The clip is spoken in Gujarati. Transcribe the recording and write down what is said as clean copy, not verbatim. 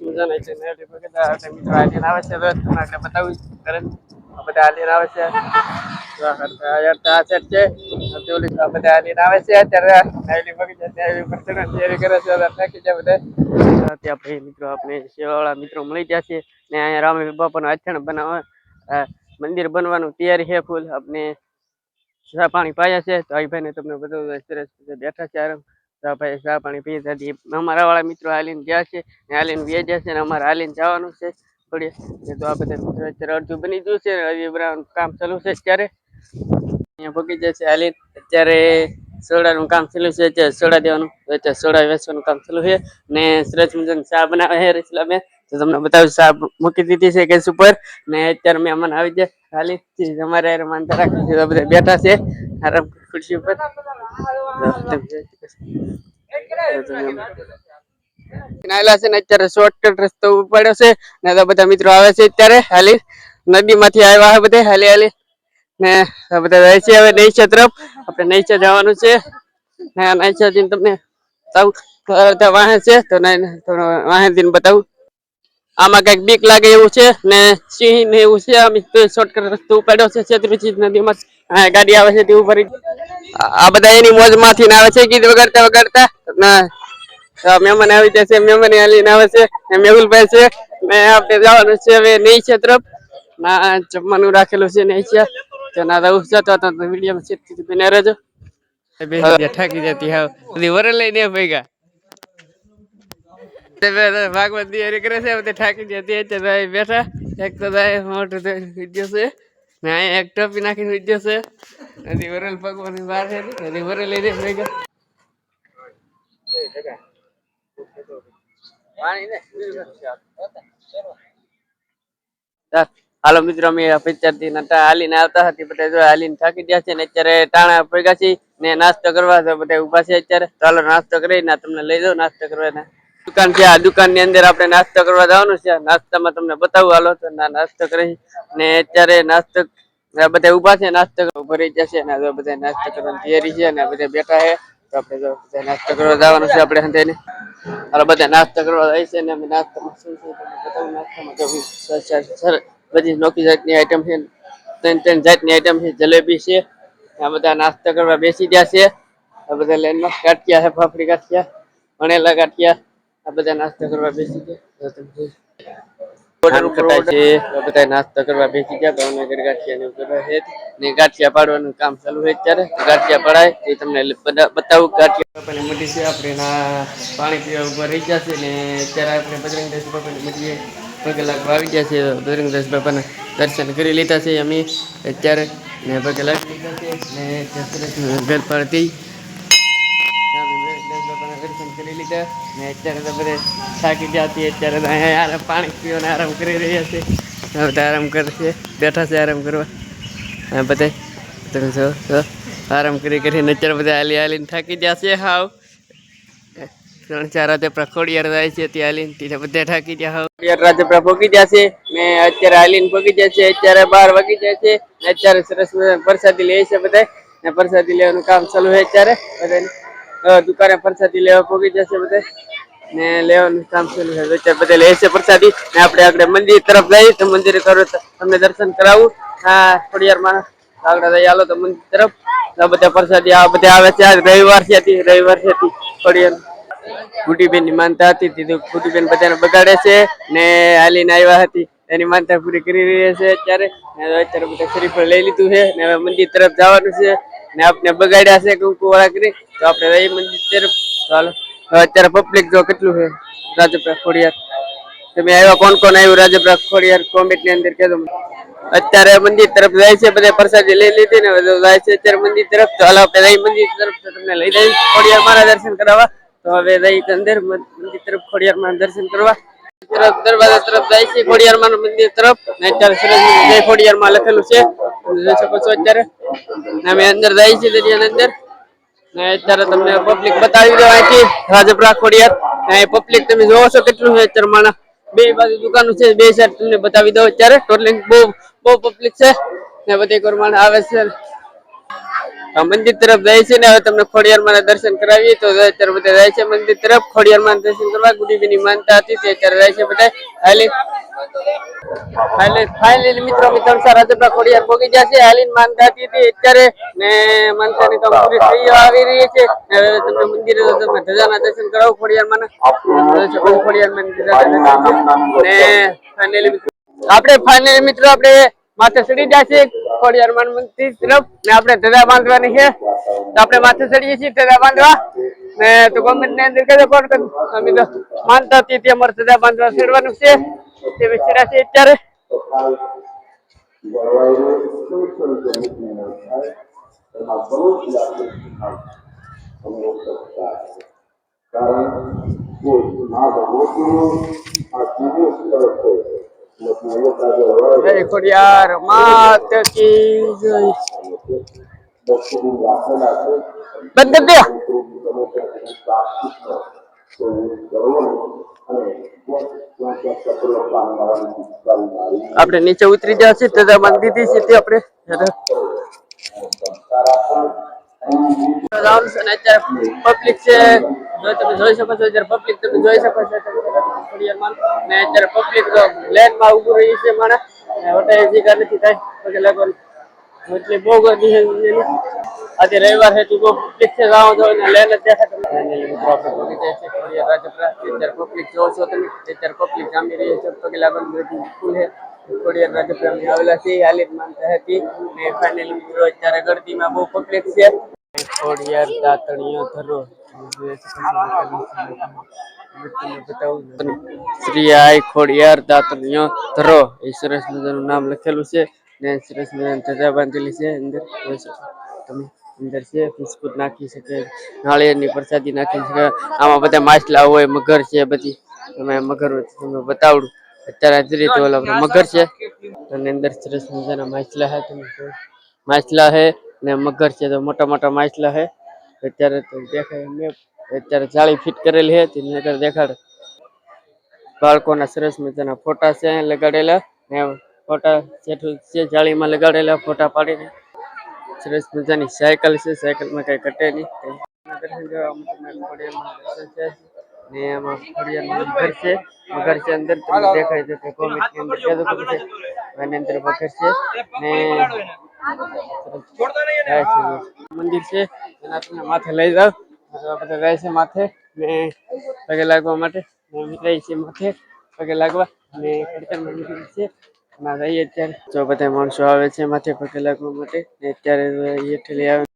મજાના છે ને એટલે બધા મિત્રો આલીન આવે છે હવે તમને આગળ બતાવું કરે બધા આલીન આવે છે યાર છે બધા આલીન આવે છે અત્યારે નાઈલી પગી જાય ઉપર તૈયારી કરે છે થાકી જાય બધા ત્યાં ભાઈ મિત્રો આપણે સેવાવાળા મિત્રો મળી ગયા છે ને અહીંયા રામ બાપાનો આથણ બનાવવા મંદિર બનવાનું તૈયારી છે ફૂલ આપણે ચા પાણી પાયા છે તો આ ભાઈને તમને બધું સરસ બેઠા છે આરામ ભાઈ ચા પાણી પી હતી અમારા વાળા મિત્રો હાલીને ગયા છે ને હાલીને વ્યા ગયા છે ને અમારે હાલીને જવાનું છે થોડી તો આ બધા મિત્રો અત્યારે અડધું બની ગયું છે હજી કામ ચાલુ છે અત્યારે અહીંયા પગી જાય છે હાલીને અત્યારે સોડાનું કામ ચાલુ છે અત્યારે સોડા દેવાનું અત્યારે સોડા વેચવાનું કામ ચાલુ છે ને સરસ મજાની ચા બનાવે છે રસલાબેન તો તમને બતાવું ચા મૂકી દીધી છે ગેસ ઉપર ને અત્યારે મહેમાન આવી જાય હાલી અમારે માનતા રાખી બધા બેઠા છે આરામ ખુરશી ઉપર અત્યારે શોર્ટકટ રસ્તો ઉપાડ્યો છે ને તો બધા મિત્રો આવે છે અત્યારે હાલી નદી માંથી આવ્યા છે બધા હાલી હાલી ને બધા જાય છે હવે નૈચા તરફ આપણે નૈચા જવાનું છે ને નૈચા જઈને તમને બતાવું વાહે છે તો વાહે જઈને બતાવું આમાં કઈક બીક લાગે એવું છે ને સિંહ ને એવું છે અમે શોર્ટકટ રસ્તો ઉપાડ્યો છે છેત્રીજી નદીમાં ગાડી આવે છે તે ઉપર આ બધા એની મોજ માંથી આવે છે ગીત વગાડતા વગાડતા મહેમાન આવી જશે મહેમાન હાલીને આવે છે મેહુલભાઈ છે ને આપણે જવાનું છે હવે નૈચા તરફ ના જમવાનું રાખેલું છે નૈચા તો ના રહું જતો હતો વિડીયો છેતી બને રહેજો થાકી જતી હા બધી વર લઈને ભેગા ભાગવત તૈયારી કરે છે બધે થાકી જતી અત્યારે બેઠા એક તો મોટું વિડીયો છે ને એક ટોપી નાખીને વિડીયો છે હજી વરલ ભગવાનની બહાર છે હજી વર લઈને ભેગા હાલો મિત્રો અમે પિક્ચરથી નતા હાલીને આવતા હતી બધા જો હાલીને થાકી ગયા છે ને અત્યારે ટાણા ભેગા છે ને નાસ્તો કરવા તો બધા ઉભા છે અત્યારે ચાલો નાસ્તો કરીને તમને લઈ જાઉં નાસ્તો કરવાના દુકાન છે આ દુકાન ની અંદર આપણે નાસ્તો કરવા જવાનું છે નાસ્તામાં તમને બતાવું હાલો તો નાસ્તો કરી ને અત્યારે નાસ્તો બધા ઉભા છે નાસ્તો ભરી જશે ને બધા નાસ્તો કરવાની તૈયારી છે ને બધા બેઠા છે તો આપણે બધા નાસ્તો કરવા જવાનું છે આપણે હંધે હાલો બધા નાસ્તો કરવા જાય છે ને અમે નાસ્તામાં શું છે બતાવું નાસ્તામાં બધી નોકી જાતની આઈટમ છે ત્રણ જાતની આઈટમ છે જલેબી છે આ બધા નાસ્તો કરવા બેસી ગયા છે આ બધા લાઈનમાં ગાંઠિયા છે ફાફડી ગાંઠિયા ભણેલા ગાંઠિયા આ બધા નાસ્તો કરવા બેસી ગયા બધા નાસ્તો કરવા બેસી ગયા ભાવનગર ગાંઠિયા ને ગાંઠિયા પાડવાનું કામ ચાલુ છે અત્યારે ગાંઠિયા પડાય એ તમને બતાવું ગાંઠિયા મોટી છે આપણે પાણી પીવા ઉપર રહી ગયા છે ને અત્યારે આપણે બજરંગદાસ બાપાની મળીએ પગે લાગવા આવી ગયા છે બજરંગદાસ બાપાના દર્શન કરી લીધા છે અમે અત્યારે ને પગે લાગી લીધા છે ને ઘર પરથી દર્શન કરી લીધા ને અત્યારે તો બધે થાકી જતી અત્યારે અહીંયા પાણી પીવાને આરામ કરી રહ્યા છે બધા આરામ કરશે બેઠા છે આરામ કરવા બધા તમે જો આરામ કરીને અત્યારે બધા હાલી હાલીને થાકી જશે હાવ 3-4 રાજપરા ખોડિયાર જાય છે ત્યાં હાલીને ત્યાં બધા થાકી ગયા હાવ ખોડિયાર રાજપરા ભોગી જશે ને અત્યારે હાલીને ભોગી જશે અત્યારે 12 વાગી જાય છે ને અત્યારે સરસ પ્રસાદી લે છે બધા ને પ્રસાદી લેવાનું કામ ચાલુ છે અત્યારે બધા દુકાને પ્રસાદી લેવા ભોગી જશે બધા ને લેવાનું કામ ચાલુ છે અત્યારે બધા લે છે પ્રસાદી ને આપણે આગળ મંદિર તરફ જઈએ તો મંદિરે કરો તમને દર્શન કરાવું હા ખોડિયારમાં આગળ જઈ હાલો તો મંદિર તરફ બધા પ્રસાદી આ બધા આવે છે આજ રવિવાર છે ખોડિયાર ગુડીબેન ની માનતા હતી ગુડીબેન બધાને બગાડે છે ને હાલીને આવ્યા હતી એની માનતા પૂરી કરી રહી છે અત્યારે બધા શરીફળ લઈ લીધું છે ને હવે મંદિર તરફ જવાનું છે ને આપણે બગાડ્યા છે કંકુ વાળા કરી તો આપણે રહી મંદિર તરફ ચાલો અત્યારે પબ્લિક જો કેટલું છે રાજપરા ખોડિયાર તમે આવ્યા કોણ કોણ આવ્યું રાજપરા ખોડિયાર કોમેન્ટ ની અંદર કહેજો અત્યારે મંદિર તરફ જાય છે બધા પ્રસાદી લઈ લીધી ને જાય છે અત્યારે મંદિર તરફ તો હાલો આપણે રહી મંદિર તરફ તમને લઈ જઈશ ખોડિયાર મારા દર્શન કરાવવા તો હવે રહી અંદર મંદિર તરફ ખોડિયાર માં દર્શન કરવા દરવાજા તરફ જાય છે ખોડિયાર માં મંદિર તરફ અત્યારે સરસ જય ખોડિયાર માં લખેલું છે જોઈ શકો છો અત્યારે અમે અંદર જાય છે દરિયાની અંદર ને અત્યારે તમને પબ્લિક બતાવી દો અહીંથી રાજપરા ખોડિયાર પબ્લિક તમે જોવો છો કેટલું છે અત્યારે માણા બે બાજુ દુકાનો છે બે સાઈડ તમને બતાવી દો અત્યારે ટોટલિંગ બહુ પબ્લિક છે ને બધી કોરમાણ આવે છે મંદિર તરફ જાય છે ને હવે તમને ખોડિયારમાં દર્શન કરાવીએ તો અત્યારે બધા જાય છે મંદિર તરફ ખોડિયારમાં દર્શન કરવા ગુડીબીની માનતા હતી તે અત્યારે જાય છે બધા હાલી ફાઇનલી મિત્રો રાજપરા ખોડિયાર પોગી ગયા છે હાલીન માનતા હતી અત્યારે ને માનતાની કામ પૂરી થઈ આવી રહી છે તમને મંદિરે તમે ધજાના દર્શન કરાવો ખોડિયારમાં ખોડિયારમાં ને ફાઇનલી મિત્રો આપણે માથે ચડી જાય છે ખોડિયાર મંદિર તરફ ને આપણે ધજા બાંધવાની છે તો આપણે માથે ચડીએ છીએ ધજા બાંધવા ને તો કોમેન્ટ ની અંદર કહેજો કોણ અમે તો માનતા હતી તે અમારે ધજા બાંધવા ચડવાનું છે તે વિચાર છે અત્યારે જય ખોડિયાર માત કી જય બંધ કરી દે આપણે નીચે ઉતરી ગયા છે ધજા બાંધી દીધી છે તે આપણે પબ્લિક છે તમે જોઈ શકો છો અત્યારે પબ્લિક તમે જોઈ શકો છો ખોડિયારમાં ને અત્યારે પબ્લિક લેન માં ઉભું રહી છે માણસ હોટલ જીગા નથી થાય પગે લાગવાનું એટલે બહુ ગરમી છે આજે રવિવાર છે બહુ પબ્લિક છે ગાવ જો લેન જ દેખાય અત્યારે પબ્લિક જોવો છો તમે અત્યારે પબ્લિક જામી રહી છે પગે લાગવાનું બધી ફૂલ છે ખોડિયાર રાજપરામાં આવેલા છે હાલિત માનતા હતી ને ફાઇનલી મિત્રો અત્યારે ગરદીમાં બહુ પબ્લિક છે ખોડિયાર દાતણીયો ધરો શ્રી આઈ ખોડિયાર દાતણીયો ધરો એ સરસ મજાનું નામ લખેલું છે ને સરસ મજાની ધજા બાંધેલી છે અંદર તમે અંદર છે બિસ્કુટ નાખી શકે નાળિયેરની પ્રસાદી નાખી શકે આમાં બધા માછલા હોય મગર છે બધી તમે મગર તમને બતાવડું અત્યારે હાજરી તો મગર છે અને અંદર સરસ મજાના માછલા હે તમે માછલા હે ને મગર છે તો મોટા મોટા માછલા હે અત્યારે તો દેખાય મેં અત્યારે જાળી ફિટ કરેલી હે તેની અંદર દેખાડે બાળકોના સરસ મજાના ફોટા છે લગાડેલા ને ફોટા છે જાળીમાં લગાડેલા ફોટા પાડીને સરસ મજાની સાયકલ છે સાયકલમાં કઈ કટે નહીં ને એમાં ખોડિયાર મગર છે અંદર તમને દેખાય છે કે કોમેન્ટ ની અંદર કહેજો કે એની અંદર મગર છે ને મંદિર છે એના તમે માથે લઈ જાવ બધા જાય છે માથે ને પગે લાગવા માટે રહી છે માથે પગે લાગવા ને મંદિર છે એમાં જઈએ અત્યારે જો બધા માણસો આવે છે માથે પગે લાગવા માટે ને અત્યારે ઠેલી આવે